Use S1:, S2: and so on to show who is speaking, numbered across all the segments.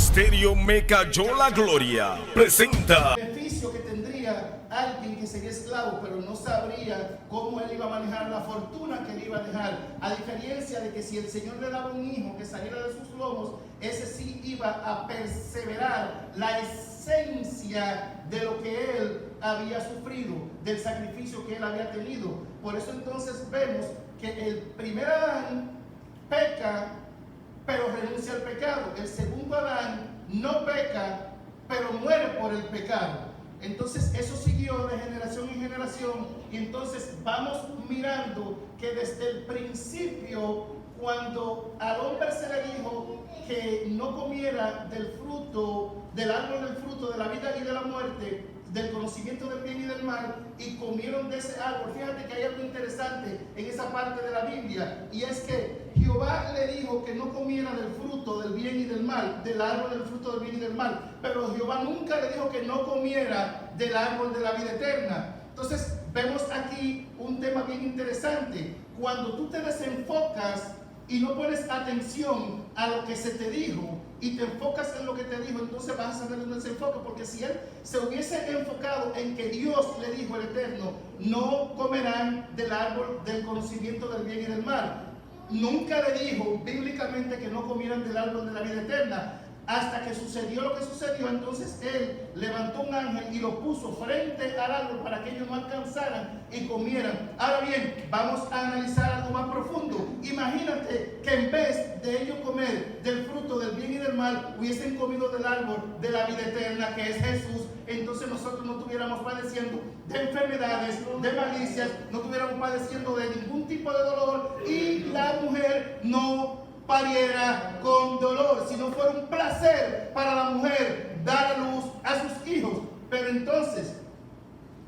S1: Ministerio Me Cayó la Gloria presenta
S2: El beneficio que tendría alguien que sería esclavo, pero no sabría cómo él iba a manejar la fortuna que le iba a dejar. A diferencia de que si el Señor le daba un hijo que saliera de sus lomos, ese sí iba a perseverar la esencia de lo que él había sufrido, del sacrificio que él había tenido. Por eso entonces vemos que el primer Adán peca, pero renuncia al pecado. El segundo Adán no peca, pero muere por el pecado. Entonces eso siguió de generación en generación, y entonces vamos mirando que desde el principio, cuando al hombre se le dijo que no comiera del fruto, del árbol del fruto de la vida y de la muerte, del conocimiento del bien y del mal, y comieron de ese árbol. Fíjate que hay algo interesante en esa parte de la Biblia, y es que Jehová le dijo que no comiera del fruto del bien y del mal, del árbol del fruto del bien y del mal, pero Jehová nunca le dijo que no comiera del árbol de la vida eterna. Entonces vemos aquí un tema bien interesante. Cuando tú te desenfocas y no pones atención a lo que se te dijo y te enfocas en lo que te dijo, entonces vas a tener un desenfoque, porque si él se hubiese enfocado en que Dios le dijo, el Eterno, no comerán del árbol del conocimiento del bien y del mal, nunca le dijo bíblicamente que no comieran del árbol de la vida eterna. Hasta que sucedió lo que sucedió, entonces él levantó un ángel y lo puso frente al árbol para que ellos no alcanzaran y comieran. Ahora bien, vamos a analizar algo más profundo. Imagínate que en vez de ellos comer del fruto del bien y del mal, hubiesen comido del árbol de la vida eterna, que es Jesús. Entonces nosotros no estuviéramos padeciendo de enfermedades, de malicias, no estuviéramos padeciendo de ningún tipo de dolor, y la mujer no pariera con dolor, si no fuera un placer para la mujer dar a luz a sus hijos. Pero entonces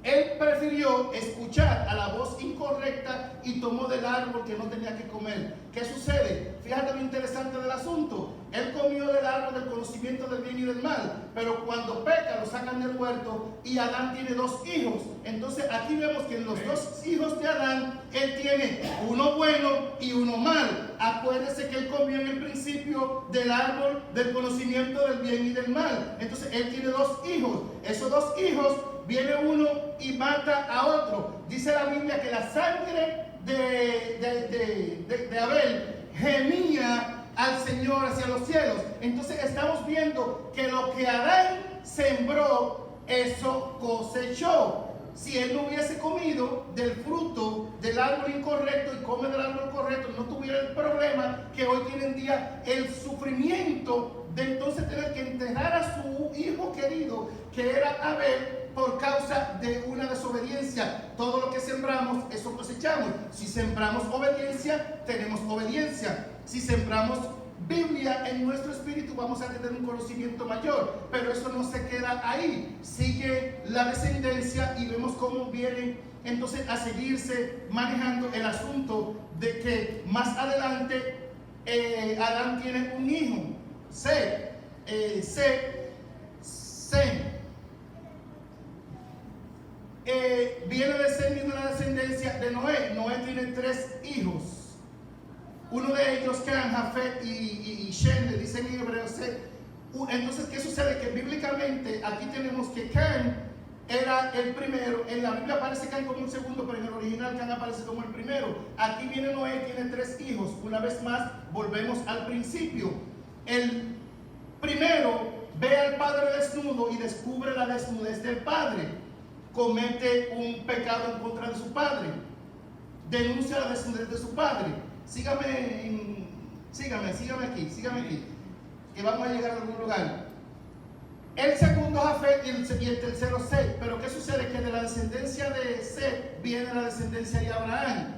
S2: él prefirió escuchar a la voz incorrecta y tomó del árbol que no tenía que comer. ¿Qué sucede? Fíjate lo interesante del asunto. Él comió del árbol del conocimiento del bien y del mal, pero cuando peca lo sacan del huerto, y Adán tiene dos hijos. Entonces aquí vemos que en los dos hijos de Adán, él tiene uno bueno y uno mal. Acuérdese que él comió en el principio del árbol del conocimiento del bien y del mal. Entonces él tiene dos hijos. Esos dos hijos, viene uno y mata a otro. Dice la Biblia que la sangre de Abel gemía al Señor hacia los cielos. Entonces estamos viendo que lo que Adán sembró, eso cosechó. Si él no hubiese comido del fruto del árbol incorrecto y come del árbol correcto, no tuviera el problema que hoy tiene en día, el sufrimiento de entonces tener que enterrar a su hijo querido, que era Abel, por causa de una desobediencia. Todo lo que sembramos, eso cosechamos. Si sembramos obediencia, tenemos obediencia. Si sembramos Biblia en nuestro espíritu, vamos a tener un conocimiento mayor. Pero eso no se queda ahí. Sigue la descendencia y vemos cómo vienen entonces a seguirse manejando el asunto de que más adelante Adán tiene un hijo, Sem. Viene descendiendo la descendencia de Noé. Noé tiene tres hijos. Uno de ellos, Can, Jafet y Shem, le dicen en hebreo Set. Entonces, ¿qué sucede? Que bíblicamente aquí tenemos que Can era el primero. En la Biblia aparece Can como un segundo, pero en el original Can aparece como el primero. Aquí viene Noé, tiene tres hijos. Una vez más, volvemos al principio. El primero ve al padre desnudo y descubre la desnudez del padre. Comete un pecado en contra de su padre, denuncia la desnudez de su padre. Sígame aquí, que vamos a llegar a algún lugar. El segundo Jafet y el tercero Set. Pero ¿qué sucede? Que de la descendencia de Set viene la descendencia de Abraham.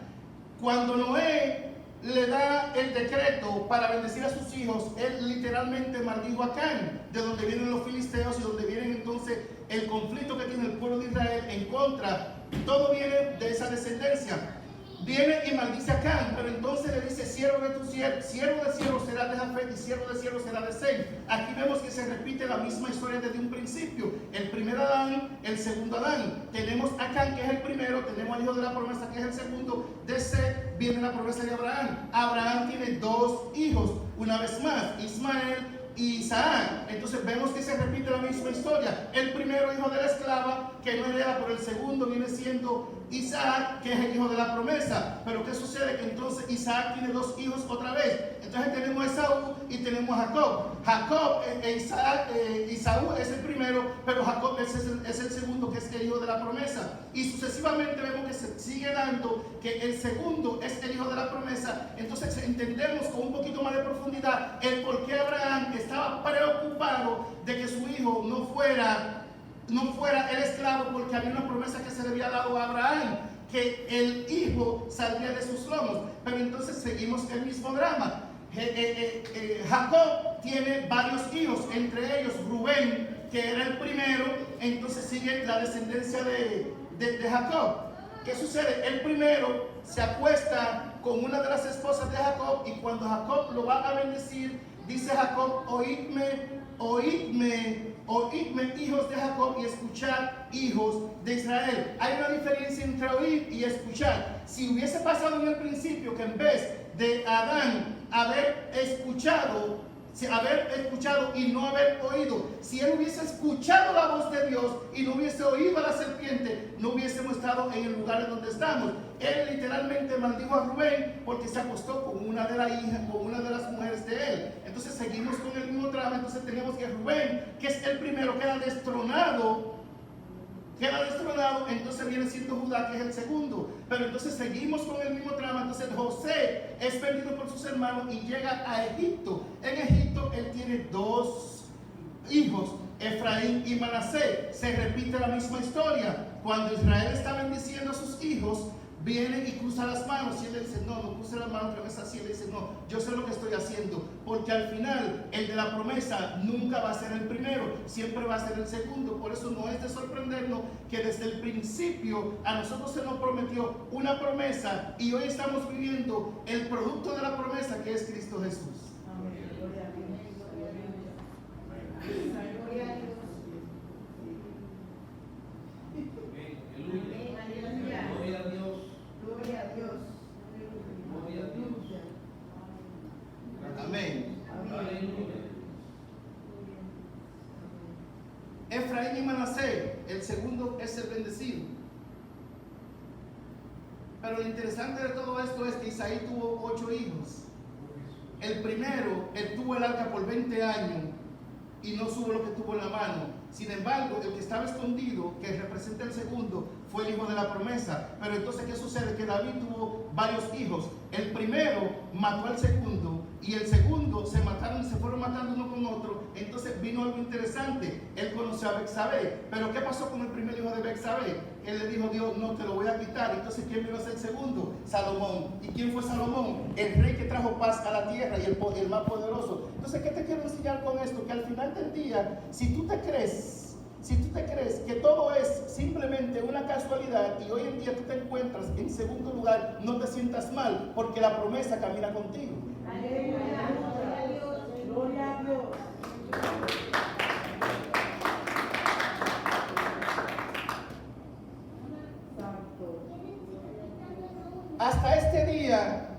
S2: Cuando Noé le da el decreto para bendecir a sus hijos, él literalmente maldijo a Can, de donde vienen los filisteos y donde vienen entonces el conflicto que tiene el pueblo de Israel en contra. Todo viene de esa descendencia. Viene y maldice a Can, pero entonces le dice: siervo de tu siervo, siervo de siervo será de Jafet y siervo de siervo será de Sem. Aquí vemos que se repite la misma historia desde un principio. El primer Adán, el segundo Adán. Tenemos a Can, que es el primero, tenemos al hijo de la promesa, que es el segundo. De Set viene la promesa de Abraham. Abraham tiene dos hijos, una vez más, Ismael y Isaac. Entonces vemos que se repite la misma historia. El primero hijo de la esclava que no hereda, pero el segundo viene siendo Isaac, que es el hijo de la promesa. Pero ¿qué sucede? Que entonces Isaac tiene dos hijos otra vez. Entonces tenemos a Esaú y tenemos a Jacob. Jacob, Esaú es el primero, pero Jacob es el segundo, que es el hijo de la promesa. Y sucesivamente vemos que se sigue dando que el segundo es el hijo de la promesa. Entonces entendemos con un poquito más de profundidad el por qué Abraham estaba preocupado de que su hijo no fuera el esclavo, porque había una promesa que se le había dado a Abraham, que el hijo saldría de sus lomos. Pero entonces seguimos el mismo drama. Jacob tiene varios hijos, entre ellos Rubén, que era el primero. Entonces sigue la descendencia de Jacob. ¿Qué sucede? El primero se acuesta con una de las esposas de Jacob, y cuando Jacob lo va a bendecir, dice Jacob: oídme, hijos de Jacob, y escuchad, hijos de Israel. Hay una diferencia entre oír y escuchar. Si hubiese pasado en el principio que en vez de Adán haber escuchado y no haber oído, si él hubiese escuchado la voz de Dios y no hubiese oído a la serpiente, no hubiésemos estado en el lugar en donde estamos. Él literalmente maldijo a Rubén porque se acostó con una de las mujeres de él. Entonces seguimos con el mismo drama. Entonces tenemos que Rubén, que es el primero, queda destronado. Entonces viene siendo Judá, que es el segundo. Pero entonces seguimos con el mismo trama. Entonces José es vendido por sus hermanos y llega a Egipto. En Egipto él tiene dos hijos, Efraín y Manasés. Se repite la misma historia. Cuando Israel está bendiciendo a sus hijos, vienen y cruzan las manos, y él le dice: no cruce las manos otra vez así. Él le dice: no, yo sé lo que estoy haciendo, porque al final el de la promesa nunca va a ser el primero, siempre va a ser el segundo. Por eso no es de sorprendernos que desde el principio a nosotros se nos prometió una promesa, y hoy estamos viviendo el producto de la promesa, que es Cristo Jesús.
S3: Amén. Gloria a Dios. Gloria a Dios. Gloria a Dios. Gloria a Dios. Gloria a Dios.
S2: Amén.
S3: Amén.
S2: Efraín y Manasés, el segundo es el bendecido. Pero lo interesante de todo esto es que Isaí tuvo 8 hijos. El primero, él tuvo el arca por 20 años y no supo lo que tuvo en la mano. Sin embargo, el que estaba escondido, que representa el segundo, fue el hijo de la promesa. Pero entonces, ¿qué sucede? Que David tuvo varios hijos. El primero mató al segundo, y el segundo se fueron matando uno con otro. Entonces vino algo interesante. Él conoció a Betsabé. Pero ¿qué pasó con el primer hijo de Betsabé? Él le dijo: Dios, no te lo voy a quitar. Entonces, ¿quién vino a ser el segundo? Salomón. ¿Y quién fue Salomón? El rey que trajo paz a la tierra y el más poderoso. Entonces, ¿qué te quiero enseñar con esto? Que al final del día, si tú te crees que todo es simplemente una casualidad y hoy en día tú te encuentras en segundo lugar, no te sientas mal, porque la promesa camina contigo.
S3: Aleluya. Gloria a Dios. Gloria a Dios. Santo.
S2: Hasta este día,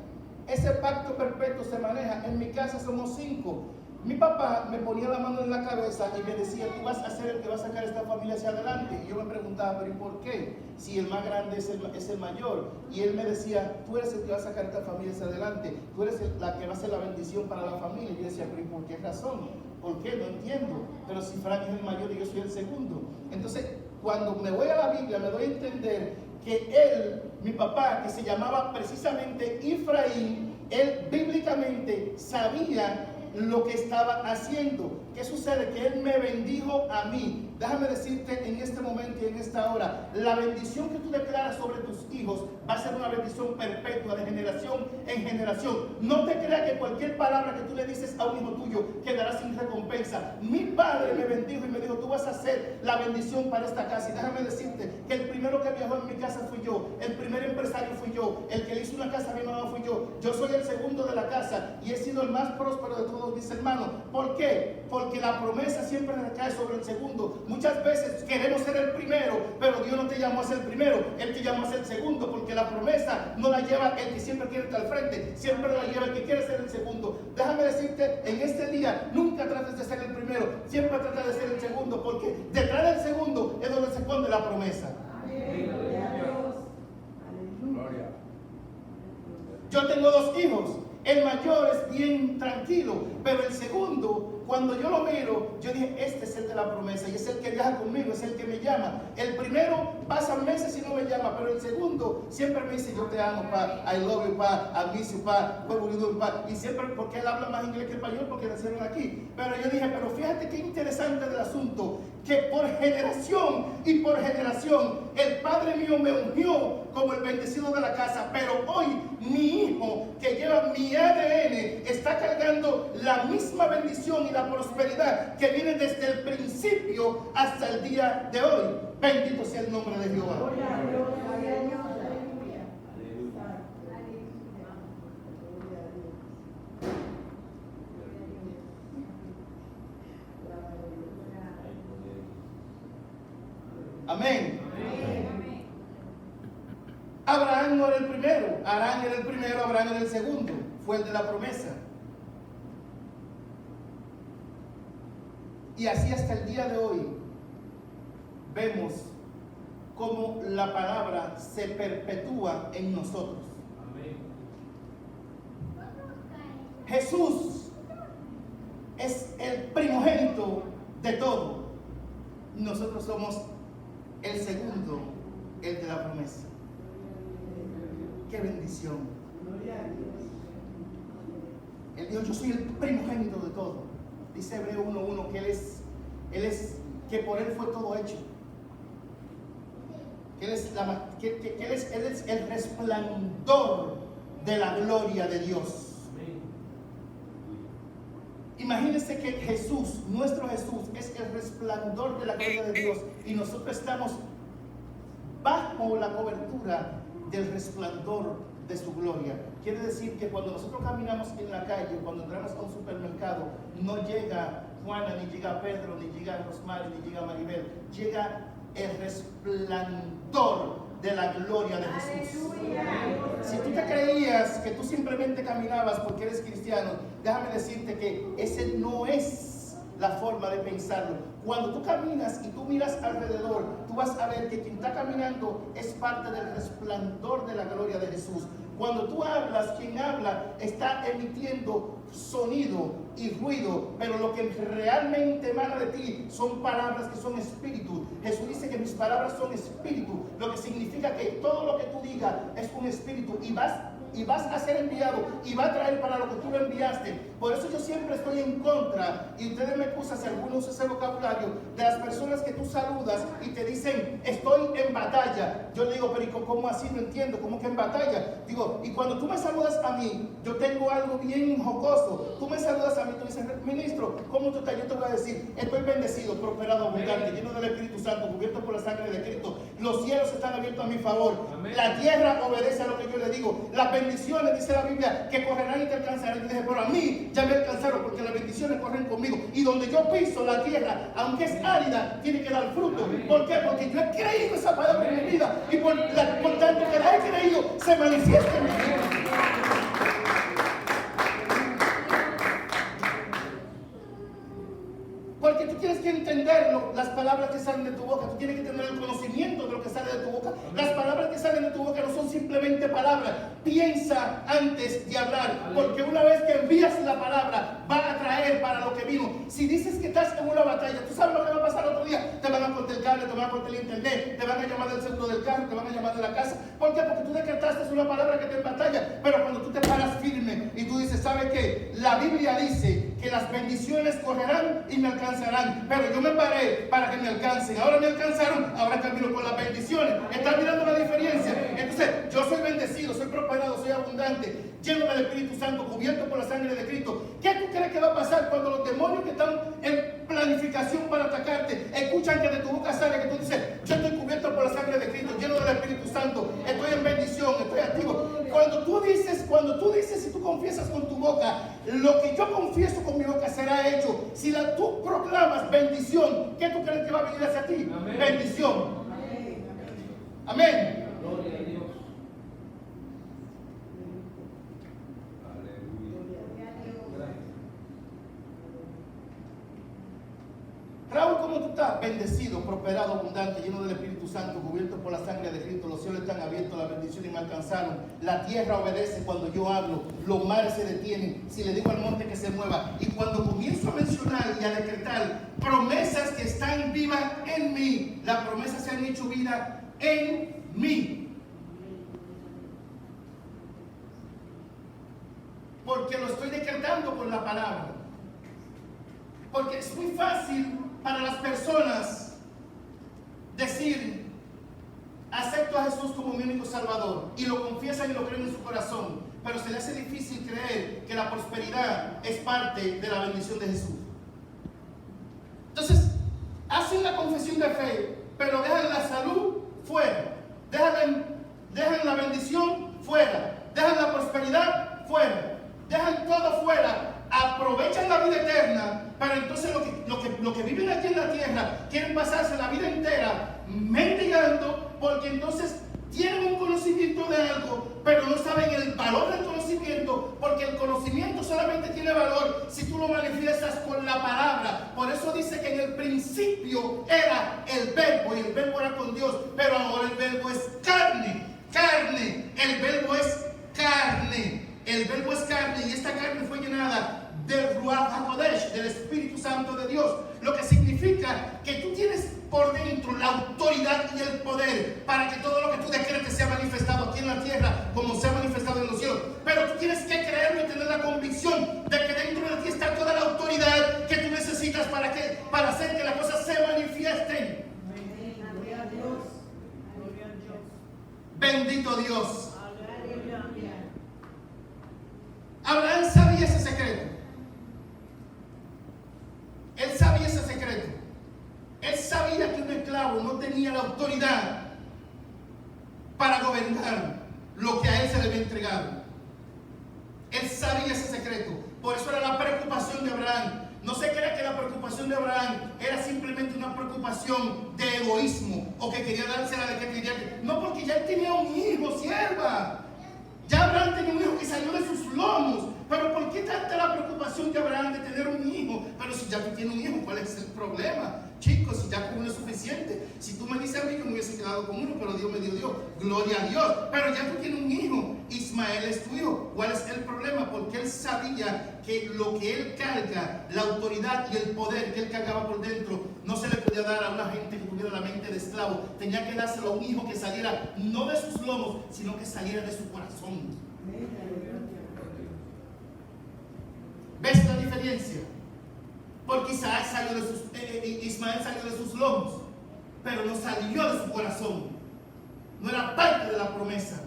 S2: ese pacto perpetuo se maneja. En mi casa somos 5. Mi papá me ponía la mano en la cabeza y me decía: tú vas a ser el que va a sacar esta familia hacia adelante. Y yo me preguntaba: pero ¿y por qué? Si el más grande es el mayor. Y él me decía: tú eres el que va a sacar esta familia hacia adelante, tú eres la que va a ser la bendición para la familia. Y yo decía: pero ¿y por qué razón? ¿Por qué? No entiendo. Pero si Frank es el mayor y yo soy el segundo. Entonces, cuando me voy a la Biblia, me doy a entender que él, mi papá, que se llamaba precisamente Efraín, él bíblicamente sabía lo que estaba haciendo. ¿Qué sucede? Que él me bendijo a mí. Déjame decirte en este momento y en esta hora, la bendición que tú declaras sobre tus hijos va a ser una bendición perpetua, de generación en generación. No te creas que cualquier palabra que tú le dices a un hijo tuyo quedará sin recompensa. Mi padre me bendijo y me dijo: tú vas a ser la bendición para esta casa. Y déjame decirte que el primero que viajó en mi casa fui yo, el primer empresario fui yo, el que le hizo una casa a mi mamá fui yo. Yo soy el segundo de la casa y he sido el más próspero de todos mis hermanos. ¿Por qué? Porque la promesa siempre recae sobre el segundo. Muchas veces queremos ser el primero, pero Dios no te llamó a ser el primero, Él te llamó a ser el segundo, porque la promesa no la lleva el que siempre quiere estar al frente, siempre la lleva el que quiere ser el segundo. Déjame decirte, en este día, nunca trates de ser el primero, siempre trata de ser el segundo, porque detrás del segundo es donde se esconde la promesa. Yo tengo 2 hijos. El mayor es bien tranquilo, pero el segundo, cuando yo lo miro, yo dije, este es el de la promesa y es el que viaja conmigo, es el que me llama. El primero pasa meses y no me llama, pero el segundo siempre me dice, yo te amo, pa, I love you, pa, I miss you, pa, what will you do, pa. Y siempre, porque él habla más inglés que español, porque nacieron aquí. Pero yo dije, pero fíjate qué interesante del asunto, que por generación y por generación, el Padre mío me ungió como el bendecido de la casa, pero hoy mi hijo que lleva mi ADN está cargando la misma bendición y la prosperidad que viene desde el principio hasta el día de hoy. Bendito sea el nombre de Jehová. Amén. Abraham no era el primero, Arán era el primero, Abraham era el segundo, fue el de la promesa. Y así hasta el día de hoy vemos cómo la palabra se perpetúa en nosotros. Jesús es el primogénito de todo. Nosotros somos el segundo, el de la promesa. ¡Qué bendición! Él dijo, yo soy el primogénito de todo. Dice Hebreo 1:1 que que por Él fue todo hecho. Que Él es el resplandor de la gloria de Dios. Imagínense que Jesús, nuestro Jesús, es el resplandor de la gloria de Dios y nosotros estamos bajo la cobertura del resplandor de su gloria. Quiere decir que cuando nosotros caminamos en la calle, cuando entramos a un supermercado, no llega Juana, ni llega Pedro, ni llega Rosmary, ni llega Maribel, llega el resplandor de la gloria de Jesús. Si tú te creías que tú simplemente caminabas porque eres cristiano, déjame decirte que ese no es la forma de pensarlo. Cuando tú caminas y tú miras alrededor, tú vas a ver que quien está caminando es parte del resplandor de la gloria de Jesús. Cuando tú hablas, quien habla está emitiendo sonido y ruido, pero lo que realmente emana de ti son palabras que son espíritu. Jesús dice que mis palabras son espíritu, lo que significa que todo lo que tú digas es un espíritu y vas a ser enviado y va a traer para lo que tú lo enviaste. Por eso yo siempre estoy en contra, y ustedes me excusan si algunos usan ese vocabulario, de las personas que tú saludas y te dicen, estoy en batalla. Yo le digo, pero ¿cómo así? No entiendo, ¿cómo que en batalla? Digo, y cuando tú me saludas a mí, yo tengo algo bien jocoso. Tú me saludas a mí, tú dices, ministro, ¿cómo tú estás? Yo te voy a decir, estoy bendecido, prosperado, abundante, lleno del Espíritu Santo, cubierto por la sangre de Cristo. Los cielos están abiertos a mi favor. Amén. La tierra obedece a lo que yo le digo. Las bendiciones, dice la Biblia, que correrán y te alcanzarán. Y dije, pero a mí ya me alcanzaron porque las bendiciones corren conmigo. Y donde yo piso la tierra, aunque es árida, tiene que dar fruto. ¿Por qué? Porque yo he creído esa palabra en mi vida. Y por tanto que la he creído, se manifiesta en mi vida. Porque tú tienes que entenderlo, las palabras que salen de tu boca, tú tienes que tener el conocimiento de lo que sale de tu boca. Las palabras que salen de tu boca no son simplemente palabras. Piensa antes de hablar, porque una vez que envías la palabra, va a traer para lo que vino. Si dices que estás en una batalla, tú sabes lo que va a pasar otro día. Te van a cortar el cable, te van a cortar el internet, te van a llamar del seguro del carro, te van a llamar de la casa. ¿Por qué? Porque tú decretaste una palabra que te batalla. Pero cuando tú te paras firme y tú dices, ¿sabe qué? La Biblia dice que las bendiciones correrán y me alcanzarán, pero yo me paré para que me alcancen. Ahora me alcanzaron, ahora camino con las bendiciones. ¿Están mirando la diferencia? Entonces, yo soy bendecido, soy prosperado, soy abundante, lleno del Espíritu Santo, cubierto por la sangre de Cristo. ¿Qué tú crees que va a pasar cuando los demonios que están en planificación para atacarte escuchan que de tu boca sale que tú dices, yo estoy cubierto por la sangre de Cristo, lleno del Espíritu Santo, estoy en bendición, estoy activo? Cuando tú dices y tú confiesas con tu boca, lo que yo confieso con mi boca será hecho. Si tú tú proclamas bendición, ¿qué tú crees que va a venir hacia ti?
S4: Amén.
S2: Bendición.
S3: Amén.
S2: Amén.
S4: Gloria a Dios.
S3: Gloria a Dios.
S4: Gracias.
S2: Raúl, ¿cómo tú estás? Bendecido, prosperado, abundante, lleno del Espíritu Santo, cubierto por la sangre de Cristo. Los cielos están abiertos, las bendiciones me alcanzaron. La tierra obedece cuando yo hablo. Los mares se detienen si le digo al monte que se mueva. Y cuando comienzo a mencionar y a decretar promesas que están vivas en mí, las promesas se han hecho vida en mí. Porque lo estoy decretando con la palabra. Porque es muy fácil para las personas decir, acepto a Jesús como mi único Salvador, y lo confiesan y lo creen en su corazón, pero se le hace difícil creer que la prosperidad es parte de la bendición de Jesús. Entonces, hacen la confesión de fe, pero dejan la salud fuera, dejan la bendición fuera, dejan la prosperidad fuera, dejan todo fuera, aprovechan la vida eterna, pero entonces lo que viven aquí en la tierra quieren pasarse la vida entera mendigando, porque entonces tienen un conocimiento de algo, pero no saben el valor del conocimiento, porque el conocimiento solamente tiene valor si tú lo manifiestas con la palabra. Por eso dice que en el principio era el verbo, y el verbo era con Dios, pero ahora el verbo es carne, el verbo es carne. El verbo es carne, y esta carne fue llenada del Ruach HaKodesh, del Espíritu Santo de Dios, lo que significa que tú tienes por dentro la autoridad y el poder para que todo lo que tú decretes sea manifestado aquí en la tierra como sea manifestado en los cielos. Pero tú tienes que creerlo y tener la convicción de que dentro de ti está toda la autoridad que tú necesitas para hacer que las cosas se manifiesten.
S3: Gloria a Dios. Gloria a Dios.
S2: Bendito Dios.
S3: Aleluya.
S2: Abraham sabía ese secreto. Él sabía ese secreto. Él sabía que un esclavo no tenía la autoridad para gobernar lo que a él se le había entregado. Él sabía ese secreto. Por eso era la preocupación de Abraham. No se crea que la preocupación de Abraham era simplemente una preocupación de egoísmo o que quería dársela de que quería. No, porque ya él tenía un hijo, sierva. Ya Abraham tenía un hijo que salió de sus lomos. Pero ¿por qué tanta la preocupación de Abraham de tener un hijo? Pero si ya tú tienes un hijo, ¿cuál es el problema? Chicos, si ya con uno es suficiente. Si tú me dices a mí que me hubiese quedado con uno, pero Dios me dio Dios. Gloria a Dios. Pero ya tú tienes un hijo. Ismael es tu hijo. ¿Cuál es el problema? Porque él sabía que lo que él carga, la autoridad y el poder que él cargaba por dentro, no se le podía dar a una gente que tuviera la mente de esclavo. Tenía que dárselo a un hijo que saliera no de sus lomos, sino que saliera de su corazón. ¿Ves la diferencia? Porque Ismael salió de sus lomos, pero no salió de su corazón. No era parte de la promesa.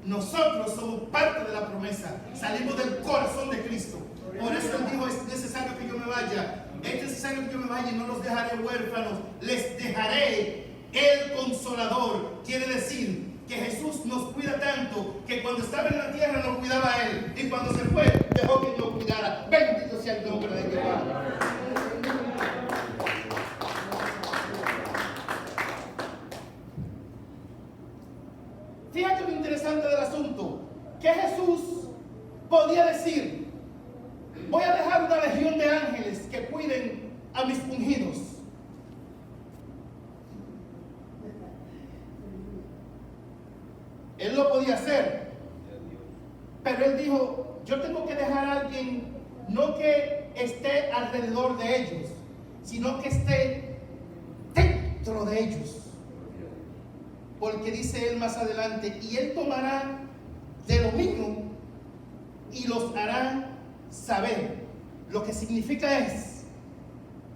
S2: Nosotros somos parte de la promesa. Salimos del corazón de Cristo. Por eso Él dijo, es necesario que yo me vaya. Es necesario que yo me vaya y no los dejaré huérfanos. Les dejaré el Consolador. Quiere decir que Jesús nos cuida tanto que cuando estaba en la tierra nos cuidaba a Él, y cuando se fue dejó que nos cuidara. Bendito sea el nombre de Jehová. Fíjate lo interesante del asunto, que Jesús podía decir, voy a dejar una legión de ángeles que cuiden a mis ungidos. Él lo podía hacer, pero él dijo, yo tengo que dejar a alguien no que esté alrededor de ellos, sino que esté dentro de ellos. Porque dice él más adelante, y él tomará de lo mío y los hará saber. Lo que significa es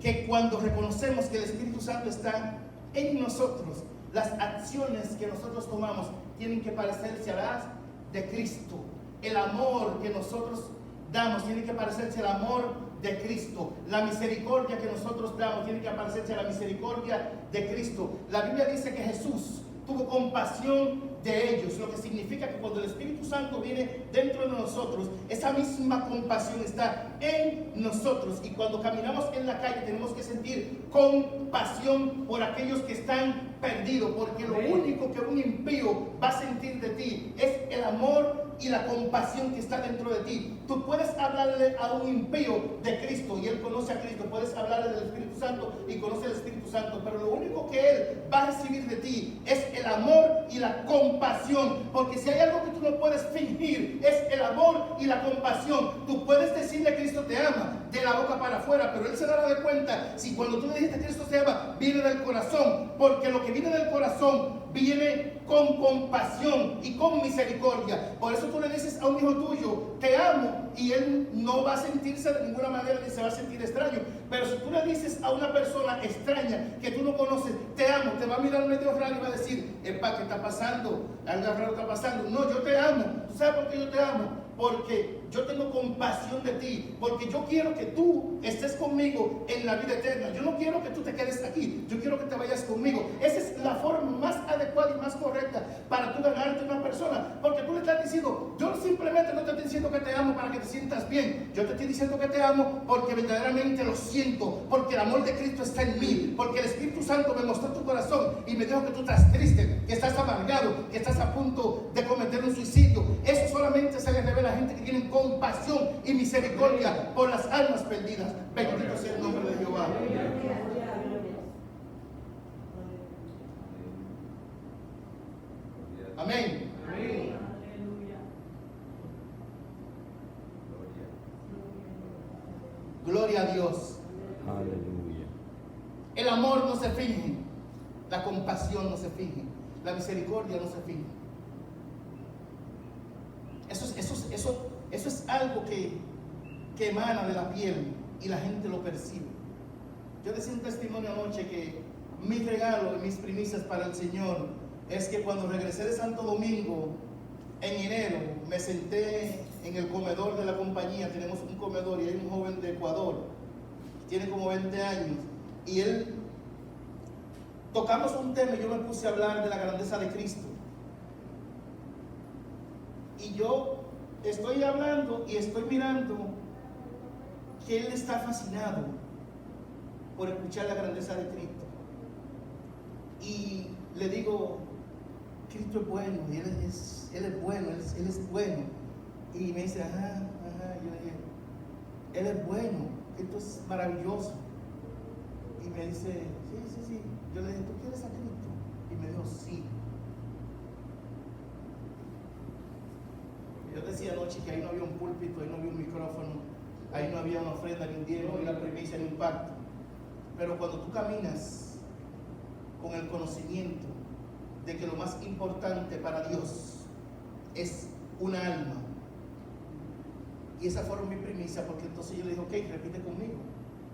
S2: que cuando reconocemos que el Espíritu Santo está en nosotros, las acciones que nosotros tomamos tienen que parecerse a las de Cristo. El amor que nosotros damos tiene que parecerse al amor de Cristo. La misericordia que nosotros damos tiene que parecerse a la misericordia de Cristo. La Biblia dice que Jesús tuvo compasión de ellos, lo que significa que cuando el Espíritu Santo viene dentro de nosotros, esa misma compasión está en nosotros, y cuando caminamos en la calle tenemos que sentir compasión por aquellos que están perdidos, porque lo único que un impío va a sentir de ti es el amor y la compasión que está dentro de ti. Tú puedes hablarle a un impío de Cristo y él conoce a Cristo, puedes hablarle del Espíritu Santo y conoce al Espíritu Santo, pero lo único que él va a recibir de ti es el amor y la compasión, porque si hay algo que tú no puedes fingir es el amor y la compasión. Tú puedes decirle a Cristo te ama de la boca para afuera, pero él se dará de cuenta si cuando tú le dijiste Cristo te ama viene del corazón, porque lo que viene del corazón viene con compasión y con misericordia. Por eso tú le dices a un hijo tuyo te amo, y él no va a sentirse de ninguna manera ni se va a sentir extraño. Pero si tú le dices a una persona extraña que tú no conoces te amo, te va a mirar medio raro y va a decir, epa, ¿qué está pasando? Algo raro está pasando. No, yo te amo. ¿Tú sabes por qué yo te amo? Porque yo tengo compasión de ti, porque yo quiero que tú estés conmigo en la vida eterna. Yo no quiero que tú te quedes aquí, yo quiero que te vayas conmigo. Esa es la forma más adecuada y más correcta para tú ganarte una persona, porque tú le estás diciendo, yo simplemente no te estoy diciendo que te amo para que te sientas bien, yo te estoy diciendo que te amo porque verdaderamente lo siento, porque el amor de Cristo está en mí, porque el Espíritu Santo me mostró tu corazón y me dijo que tú estás triste, que estás amargado, que estás a punto de cometer un suicidio. Eso solamente se le revela a la gente que tiene compasión y misericordia por las almas perdidas. Bendito sea el nombre de Jehová. Amén. Gloria a Dios.
S4: Aleluya.
S2: El amor no se finge, la compasión no se finge, la misericordia no se finge. Eso es algo que emana de la piel y la gente lo percibe. Yo decía un testimonio anoche que mi regalo y mis primicias para el Señor es que cuando regresé de Santo Domingo en enero me senté en el comedor de la compañía. Tenemos un comedor y hay un joven de Ecuador, tiene como 20 años, y él tocamos un tema y yo me puse a hablar de la grandeza de Cristo. Y yo estoy hablando y estoy mirando que él está fascinado por escuchar la grandeza de Cristo. Y le digo, Cristo es bueno, y él es bueno, él es bueno. Y me dice, ajá, yo le dije, él es bueno, Cristo es maravilloso. Y me dice, sí. Yo le dije, ¿tú quieres a Cristo? Y me dijo, sí. Yo decía anoche que ahí no había un púlpito, ahí no había un micrófono, ahí no había una ofrenda, ni un diezmo, ni una primicia, ni un pacto. Pero cuando tú caminas con el conocimiento de que lo más importante para Dios es una alma, y esa fue mi primicia, porque entonces yo le dije, ok, repite conmigo.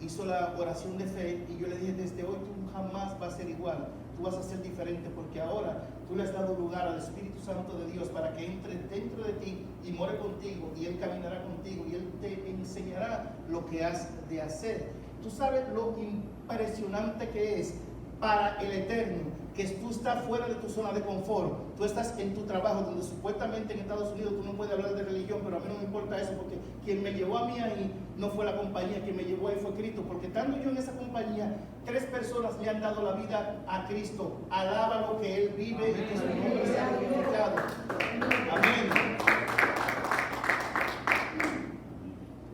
S2: Hizo la oración de fe y yo le dije, desde hoy tú jamás vas a ser igual, tú vas a ser diferente, porque ahora tú le has dado lugar al Espíritu Santo de Dios para que entre dentro de ti y more contigo, y Él caminará contigo y Él te enseñará lo que has de hacer. Tú sabes lo impresionante que es para el Eterno que tú estás fuera de tu zona de confort. Tú estás en tu trabajo, donde supuestamente en Estados Unidos tú no puedes hablar de religión, pero a mí no me importa eso, porque quien me llevó a mí ahí no fue la compañía, quien me llevó ahí fue Cristo, porque estando yo en esa compañía, 3 personas le han dado la vida a Cristo. Alábalo, que Él vive y que su nombre sea glorificado. Amén.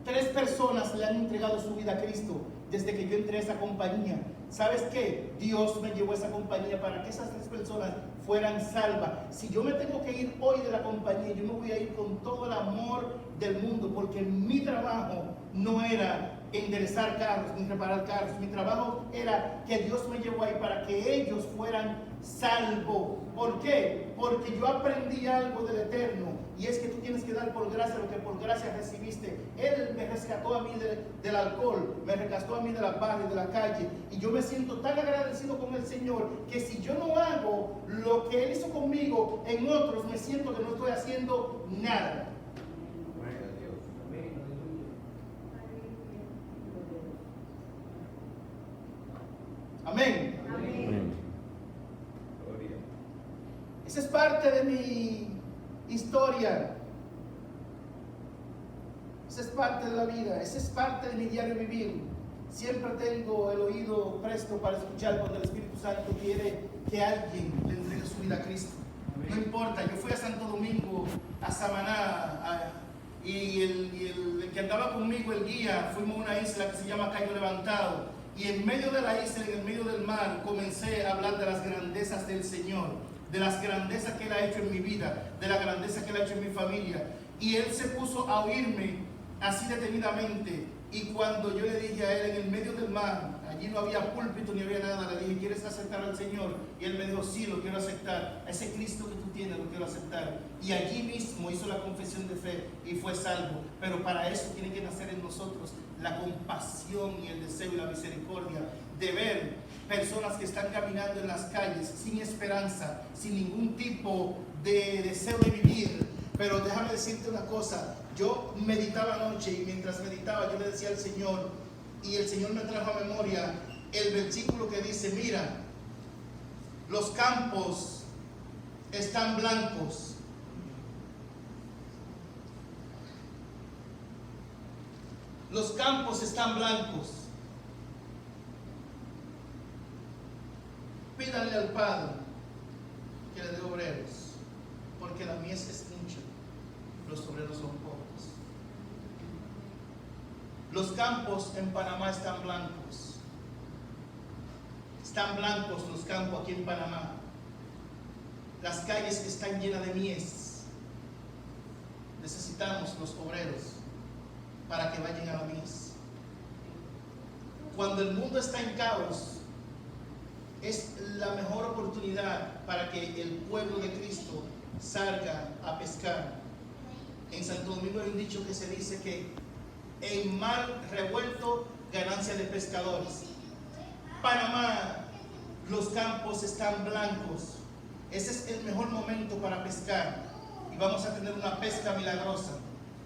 S2: 3 personas le han entregado su vida a Cristo desde que yo entré a esa compañía. ¿Sabes qué? Dios me llevó a esa compañía para que esas 3 personas fueran salvas. Si yo me tengo que ir hoy de la compañía, yo me voy a ir con todo el amor del mundo, porque mi trabajo no era enderezar carros ni reparar carros. Mi trabajo era que Dios me llevó ahí para que ellos fueran salvos. ¿Por qué? Porque yo aprendí algo del Eterno, y es que tú tienes que dar por gracia lo que por gracia recibiste. Él me rescató a mí del alcohol, me rescató a mí de la barra y de la calle, y yo me siento tan agradecido con el Señor que si yo no hago lo que Él hizo conmigo en otros, me siento que no estoy haciendo nada. Amén.
S4: Amén.
S2: parte de mi historia. Esa es parte de la vida, esa es parte de mi diario vivir. Siempre tengo el oído presto para escuchar cuando el Espíritu Santo quiere que alguien le entregue su vida a Cristo. No importa, yo fui a Santo Domingo, a Samaná, y el que andaba conmigo, el guía, fuimos a una isla que se llama Cayo Levantado. Y en medio de la isla, en el medio del mar, comencé a hablar de las grandezas del Señor, de las grandezas que Él ha hecho en mi vida, de la grandeza que Él ha hecho en mi familia. Y Él se puso a oírme así detenidamente. Y cuando yo le dije a Él, en el medio del mar, allí no había púlpito ni había nada, le dije, ¿quieres aceptar al Señor? Y Él me dijo, sí, lo quiero aceptar. Ese Cristo que tú tienes, lo quiero aceptar. Y allí mismo hizo la confesión de fe y fue salvo. Pero para eso tiene que nacer en nosotros la compasión y el deseo y la misericordia de ver personas que están caminando en las calles sin esperanza, sin ningún tipo de deseo de vivir. Pero déjame decirte una cosa, yo meditaba anoche y mientras meditaba yo le decía al Señor, y el Señor me trajo a memoria el versículo que dice, mira, los campos están blancos. Los campos están blancos. Pídanle al Padre que le dé obreros, porque la mies es mucha, los obreros son pocos. Los campos en Panamá están blancos. Están blancos los campos aquí en Panamá. Las calles están llenas de mies. Necesitamos los obreros para que vayan a la mies. Cuando el mundo está en caos, es la mejor oportunidad para que el pueblo de Cristo salga a pescar. En Santo Domingo hay un dicho que se dice que en mar revuelto, ganancia de pescadores. Panamá, los campos están blancos. Ese es el mejor momento para pescar. Y vamos a tener una pesca milagrosa.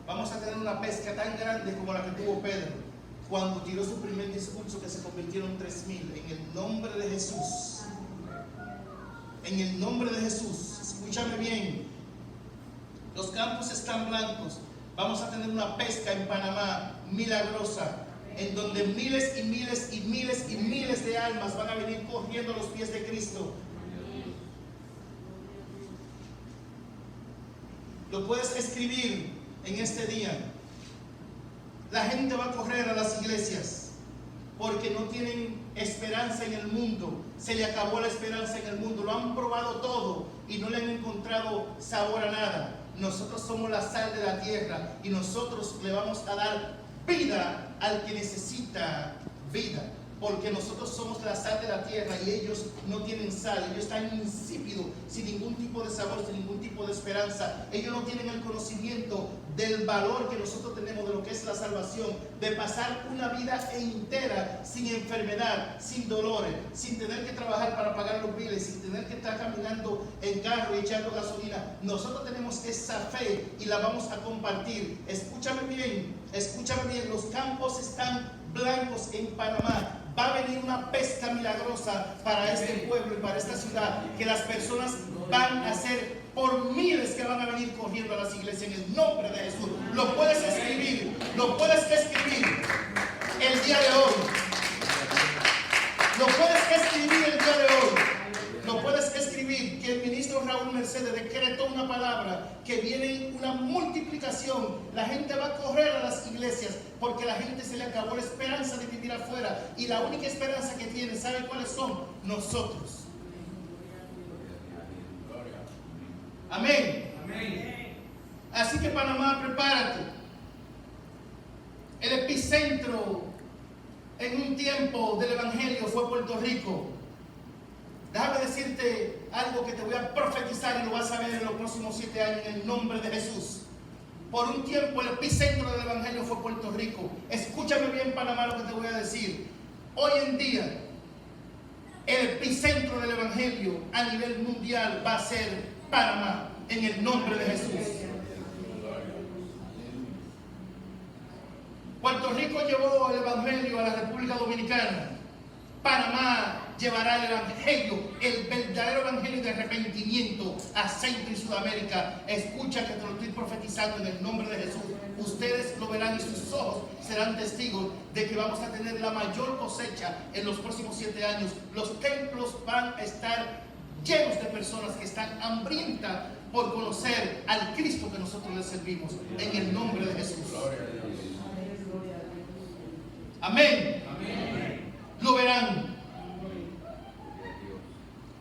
S2: Vamos a tener una pesca tan grande como la que tuvo Pedro cuando tiró su primer discurso, que se convirtieron 3,000. En el nombre de Jesús. En el nombre de Jesús. Escúchame bien. Los campos están blancos. Vamos a tener una pesca en Panamá milagrosa, en donde miles y miles y miles y miles de almas van a venir corriendo a los pies de Cristo. Lo puedes escribir en este día. La gente va a correr a las iglesias porque no tienen esperanza en el mundo. Se le acabó la esperanza en el mundo. Lo han probado todo y no le han encontrado sabor a nada. Nosotros somos la sal de la tierra y nosotros le vamos a dar vida al que necesita vida, porque nosotros somos la sal de la tierra y ellos no tienen sal, ellos están insípidos, sin ningún tipo de sabor, sin ningún tipo de esperanza. Ellos no tienen el conocimiento del valor que nosotros tenemos de lo que es la salvación, de pasar una vida entera sin enfermedad, sin dolores, sin tener que trabajar para pagar los biles, sin tener que estar caminando en carro y echando gasolina. Nosotros tenemos esa fe y la vamos a compartir. Escúchame bien, los campos están blancos en Panamá. Va a venir una pesca milagrosa para este pueblo y para esta ciudad, que las personas van a ser por miles que van a venir corriendo a las iglesias en el nombre de Jesús. Lo puedes escribir el día de hoy. Lo puedes escribir el día de hoy. Lo puedes escribir que el ministro Raúl Mercedes decretó una palabra, que viene una multiplicación. La gente va a correr a las iglesias porque la gente se le acabó la esperanza de vivir afuera, y la única esperanza que tiene, ¿sabe cuáles son? Nosotros. Amén. Así que Panamá, prepárate. El epicentro en un tiempo del evangelio fue Puerto Rico. Déjame decirte algo que te voy a profetizar y lo vas a ver en los próximos 7 años en el nombre de Jesús. Por un tiempo el epicentro del evangelio fue Puerto Rico. Escúchame bien, Panamá, lo que te voy a decir. Hoy en día el epicentro del evangelio a nivel mundial va a ser Panamá, en el nombre de Jesús. Puerto Rico llevó el evangelio a la República Dominicana. Panamá llevará el evangelio, el verdadero evangelio de arrepentimiento a Centro y Sudamérica. Escucha que te lo estoy profetizando en el nombre de Jesús. Ustedes lo verán y sus ojos serán testigos de que vamos a tener la mayor cosecha en los próximos 7 años. Los templos van a estar llenos de personas que están hambrientas por conocer al Cristo que nosotros les servimos, en el nombre de Jesús. Amén. Lo verán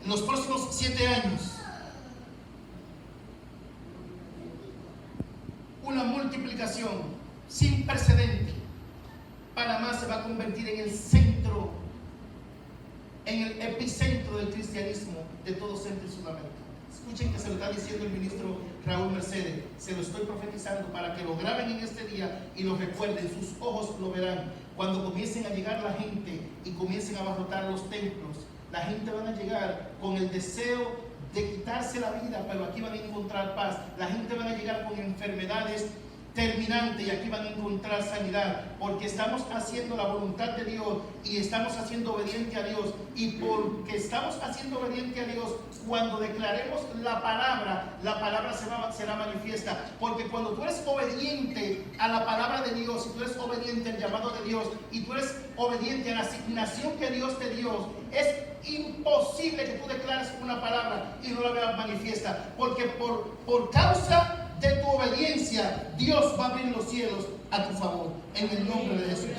S2: en los próximos 7 años. Una multiplicación sin precedente. Panamá se va a convertir en el centro, en el epicentro del cristianismo de todo Centro y Sudamérica. Escuchen que se lo está diciendo el ministro Raúl Mercedes. Se lo estoy profetizando para que lo graben en este día y lo recuerden. Sus ojos lo verán. Cuando comiencen a llegar la gente y comiencen a abarrotar los templos, la gente van a llegar con el deseo de quitarse la vida, pero aquí van a encontrar paz. La gente van a llegar con enfermedades terminante y aquí van a encontrar sanidad, porque estamos haciendo la voluntad de Dios y estamos haciendo obediente a Dios. Y porque estamos haciendo obediente a Dios, cuando declaremos la palabra será manifiesta. Porque cuando tú eres obediente a la palabra de Dios, y tú eres obediente al llamado de Dios, y tú eres obediente a la asignación que Dios te dio, es imposible que tú declares una palabra y no la veas manifiesta. Porque por causa de tu obediencia, Dios va a abrir los cielos a tu favor, en el nombre de Jesús.